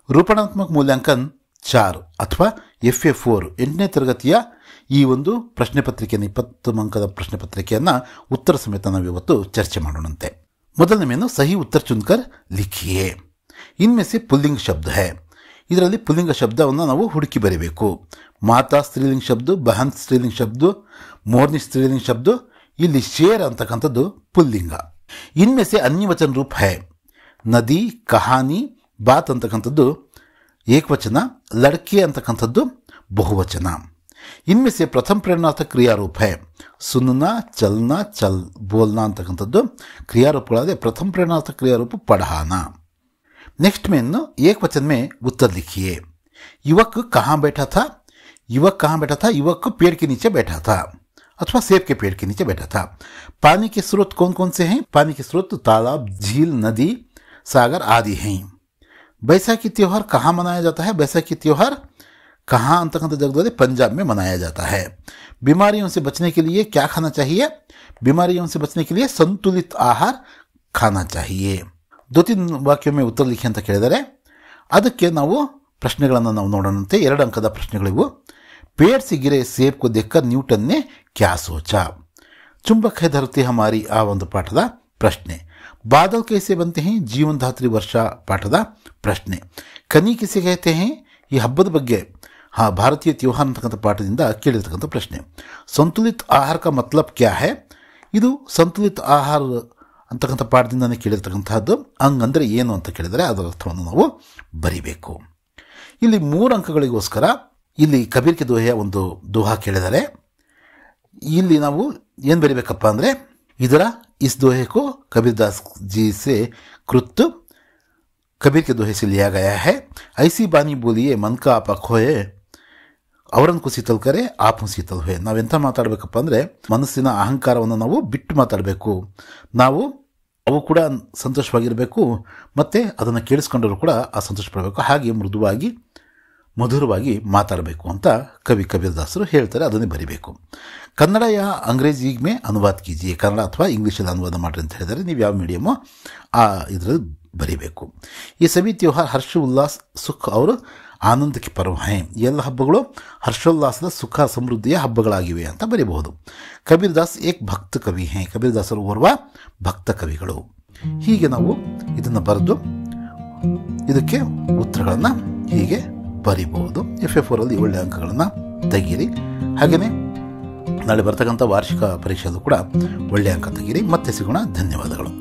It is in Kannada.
ರೂಪಣಾತ್ಮಕ ಮೂಲ್ಯಾಂಕನ್ 4 ಅಥವಾ FA4 8ನೇ ತರಗತಿಯ ಈ ಒಂದು ಪ್ರಶ್ನೆ ಪತ್ರಿಕೆಯನ್ನು 20 ಅಂಕದ ಪ್ರಶ್ನೆ ಪತ್ರಿಕೆಯನ್ನು ಉತ್ತರ ಸಮೇತ ನಾವು ಇವತ್ತು ಚರ್ಚೆ ಮಾಡೋಣಂತೆ. ಮೊದಲನೇ ಮೇನು ಸಹಿ ಉತ್ತರ ಚುನ್ಕರ್ ಲಿಖಿಯೇ. ಇನ್ಮೆ ಸೆ ಪುಲ್ಲಿಂಗ ಶಬ್ದ ಹೈ. ಇದರಲ್ಲಿ ಪುಲ್ಲಿಂಗ ಶಬ್ದವನ್ನು ನಾವು ಹುಡುಕಿ ಬರೀಬೇಕು. ಮಾತಾ ಸ್ತ್ರೀಲಿಂಗ ಶಬ್ದ, ಬಹನ್ ಸ್ತ್ರೀಲಿಂಗ ಶಬ್ದ, ಮೋರ್ನಿ ಸ್ತ್ರೀಲಿಂಗ ಶಬ್ದ. ಇಲ್ಲಿ ಶೇರ್ ಅಂತಕ್ಕಂಥದ್ದು ಪುಲ್ಲಿಂಗ. ಇನ್ಮೆ ಸೆ ಅನ್ಯವಚನ ರೂಪ ಹೈ. ನದಿ, ಕಹಾನಿ, ಬಾತ್ ಅಂತಕ್ಕಂಥದ್ದು ಏಕವಚನ, ಲಡ್ಕೆ ಅಂತಕ್ಕಂಥದ್ದು ಬಹುವಚನ. इनमें से प्रथम प्रेरणार्थक क्रियारूप है सुनना, चलना, बोलना ಅಂತಕ್ಕಂಥದ್ದು क्रियारूपಗಳಾದ प्रथम प्रेरणार्थक क्रियारूप पढ़ाना. नेक्स्ट में एक वचन में उत्तर लिखिए. युवक कहाँ बैठा था? युवक कहाँ बैठा था? युवक पेड़ के नीचे बैठा था अथवा सेब के पेड़ के नीचे बैठा था. पानी के स्रोत कौन कौन से हैं? पानी के स्रोत तालाब, झील, नदी, सागर आदि हैं. बैसाखी त्योहार कहाँ मनाया जाता है? बैसाखी त्योहार कहाँ अंतकंत जगह पंजाब में मनाया जाता है. बीमारियों से बचने के लिए क्या खाना चाहिए? बीमारियों से बचने के लिए संतुलित आहार खाना चाहिए. 2-3 ವಾಕ್ಯ में उत्तर लिखी ಅಂತ ಕೇಳಿದರೆ ಅದಕ್ಕೆ ನಾವು ಪ್ರಶ್ನೆಗಳನ್ನು ನಾವು ನೋಡೋಣಂತೆ. 2 ಅಂಕದ ಪ್ರಶ್ನೆಗಳಿವು. पेड़ से गिरे सेब को देखकर न्यूटन ने क्या सोचा? चुंबक है धरती हमारी ಆ ಒಂದು ಪಾಠದ ಪ್ರಶ್ನೆ. बादल कैसे बनते हैं? जीवन धात्री वर्षा ಪಾಠದ ಪ್ರಶ್ನೆ. कनी किसे कहते हैं? ಈ ಹಬ್ಬದ ಬಗ್ಗೆ ಭಾರತೀಯ त्योहार ಅಂತಕ್ಕಂಥ ಪಾಠದಿಂದ ಕೇಳಿರ್ತಕ್ಕಂಥ ಪ್ರಶ್ನೆ. ಸಂತುಲಿತ ಆಹಾರ का मतलब क्या है? ಇದು ಸಂತುಲಿತ ಆಹಾರ ಅಂತಕ್ಕಂಥ ಪಾಠದಿಂದನೇ ಕೇಳಿರ್ತಕ್ಕಂಥದ್ದು. ಹಂಗಂದರೆ ಏನು ಅಂತ ಕೇಳಿದರೆ ಅದರ ಅರ್ಥವನ್ನು ನಾವು ಬರಿಬೇಕು. ಇಲ್ಲಿ 3 ಅಂಕಗಳಿಗೋಸ್ಕರ ಇಲ್ಲಿ ಕಬೀರ್ ಕೆ ದೋಹೆಯ ಒಂದು ದೋಹಾ ಕೇಳಿದರೆ ಇಲ್ಲಿ ನಾವು ಏನು ಬರಿಬೇಕಪ್ಪ ಅಂದರೆ ಇದರ ಇಸ್ ದೋಹೆ ಕೋ ಕಬೀರ್ ದಾಸ್ ಜಿ ಸೆ ಕೃತ್ कबीर के दोहे से लिया गया है. ऐसी बानी बोलिए मन का आप खोए ಅವರನ್ನು ಶೀತಲ್ ಕರೆ ಆಪು ಶೀತಲ್ ಹುವೆ. ನಾವೆಂಥ ಮಾತಾಡಬೇಕಪ್ಪ ಅಂದರೆ ಮನಸ್ಸಿನ ಅಹಂಕಾರವನ್ನು ನಾವು ಬಿಟ್ಟು ಮಾತಾಡಬೇಕು. ನಾವು ಅವು ಕೂಡ ಸಂತೋಷವಾಗಿರಬೇಕು ಮತ್ತು ಅದನ್ನು ಕೇಳಿಸ್ಕೊಂಡರೂ ಕೂಡ ಆ ಸಂತೋಷ ಪಡಬೇಕು. ಹಾಗೆ ಮೃದುವಾಗಿ ಮಧುರವಾಗಿ ಮಾತಾಡಬೇಕು ಅಂತ ಕಬೀರ್ ದಾಸರು ಹೇಳ್ತಾರೆ. ಅದನ್ನೇ ಬರಿಬೇಕು. ಕನ್ನಡ ಯಾ ಅಂಗ್ರೇಜಿ ಮೇ ಅನುವಾದ ಕೀಜಿಯೇ. ಕನ್ನಡ ಅಥವಾ ಇಂಗ್ಲೀಷಲ್ಲಿ ಅನುವಾದ ಮಾಡಿರಿ ಅಂತ ಹೇಳಿದರೆ ನೀವು ಯಾವ ಮೀಡಿಯಮೋ ಆ ಇದರಲ್ಲಿ ಬರಿಬೇಕು. ಈ ಸಭಿ ತ್ಯೋಹಾರ್ ಹರ್ಷ ಉಲ್ಲಾಸ ಸುಖ ಅವರು ಆನಂದಕ್ಕೆ ಪರ್ವ ಹೈ. ಎಲ್ಲ ಹಬ್ಬಗಳು ಹರ್ಷೋಲ್ಲಾಸದ ಸುಖ ಸಮೃದ್ಧಿಯ ಹಬ್ಬಗಳಾಗಿವೆ ಅಂತ ಬರೀಬಹುದು. ಕಬೀರ್ ದಾಸ್ ಏಕ್ ಭಕ್ತ ಕವಿ ಹೈ. ಕಬೀರ್ ದಾಸರು ಓರ್ವ ಭಕ್ತ ಕವಿಗಳು. ಹೀಗೆ ನಾವು ಇದನ್ನು ಬರೆದು ಇದಕ್ಕೆ ಉತ್ತರಗಳನ್ನು ಹೀಗೆ ಬರೀಬಹುದು. FA4 ಅಲ್ಲಿ 7 ಅಂಕಗಳನ್ನು ತೆಗೀರಿ. ಹಾಗೆಯೇ ನಾಳೆ ಬರ್ತಕ್ಕಂಥ ವಾರ್ಷಿಕ ಪರೀಕ್ಷೆಯಲ್ಲೂ ಕೂಡ ಒಳ್ಳೆಯ ಅಂಕ ತೆಗೀರಿ. ಮತ್ತೆ ಸಿಗೋಣ. ಧನ್ಯವಾದಗಳು.